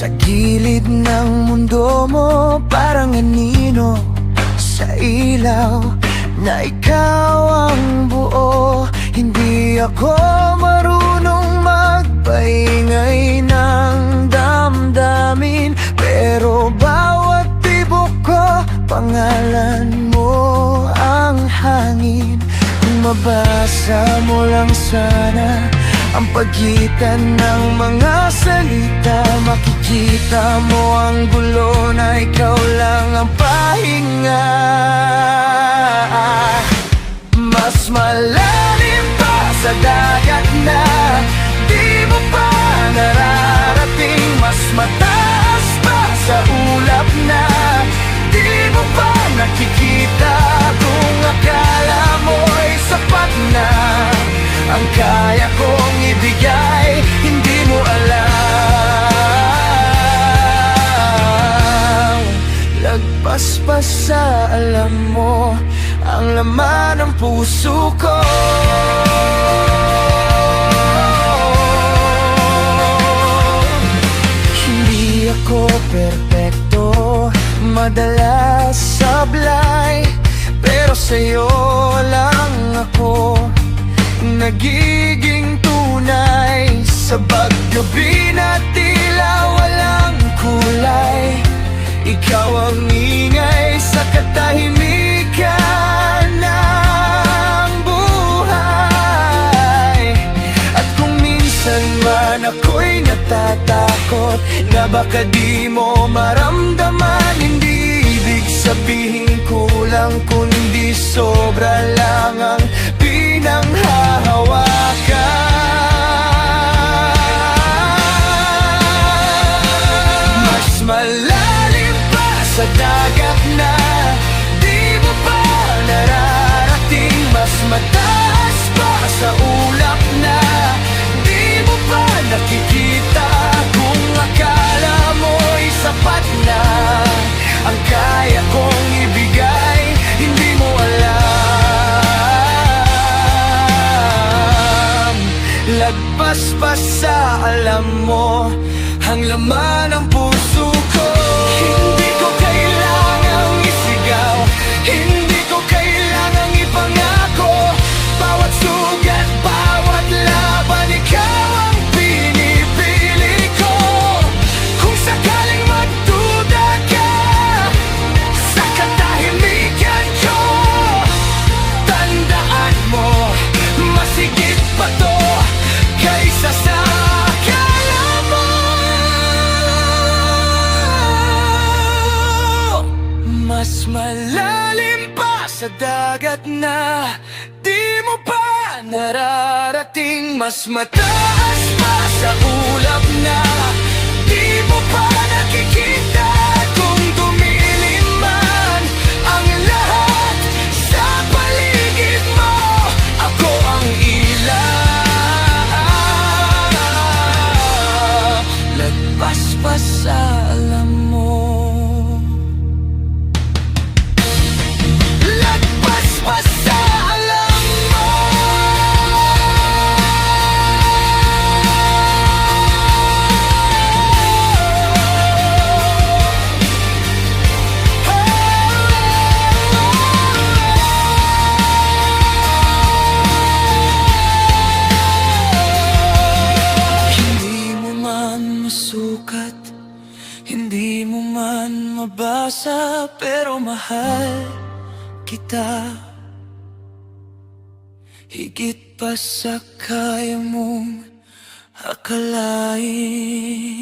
Sa gilid ng mundo mo, parang anino sa ilaw, na ikaw ang buo. Hindi ako marunong magpaingay ng damdamin, pero bawat tibok ko, pangalan mo ang hangin. Kung mabasa mo lang sana ang pagitan ng mga salita, makikita mo ang gulo na ikaw lang ang pahinga. Mas malalim pa sa dagat na di mo pa nararating, mas mataas pa sa ulap na di mo pa nakikita. Kung akala mo'y sapat na ang kaya kong ibigay, hindi mo alam. Lagpas pa sa alam mo ang laman ng puso ko. Hindi ako perpekto, madalas sablay, pero sa'yo lang ako nagiging tunay. Sa paggabi na tila walang kulay, ikaw ang ingay sa katahimikan ng buhay. At kung minsan man ako'y natatakot na baka di mo maramdaman, hindi ibig sabihin kulang, kundi sobra lang ang pinanghahawakan. Mas malalim pa sa dagat na di mo pa nararating, mas mataas pa sa ulap na di mo pa nakikita. Kung akala mo'y sapat na ang kaya kong ibigay, hindi mo alam. Lagpas pa sa alam mo ang laman ng puso ko. Hindi ko kailangang isigaw, hindi ko kailangang ipangako. Bawat sugat, bawat laban, ikaw ang pinipili ko. Kung sakaling magduda ka sa katahimikan ko, tandaan mo, masigit pa to kaysa sa akala mo. Mas malalim pa sa dagat na di mo pa nararating, mas mataas pa sa ulap na di mo pa nakikita. Kung dumilim man ang lahat sa paligid mo, ako ang ilaw. Lagpas pa sa alam mo, lagpas pa sa alam mo. Hindi mo man masukat, hindi mo man mabasa, pero mahal kita higit pa sa kaya mong akalain.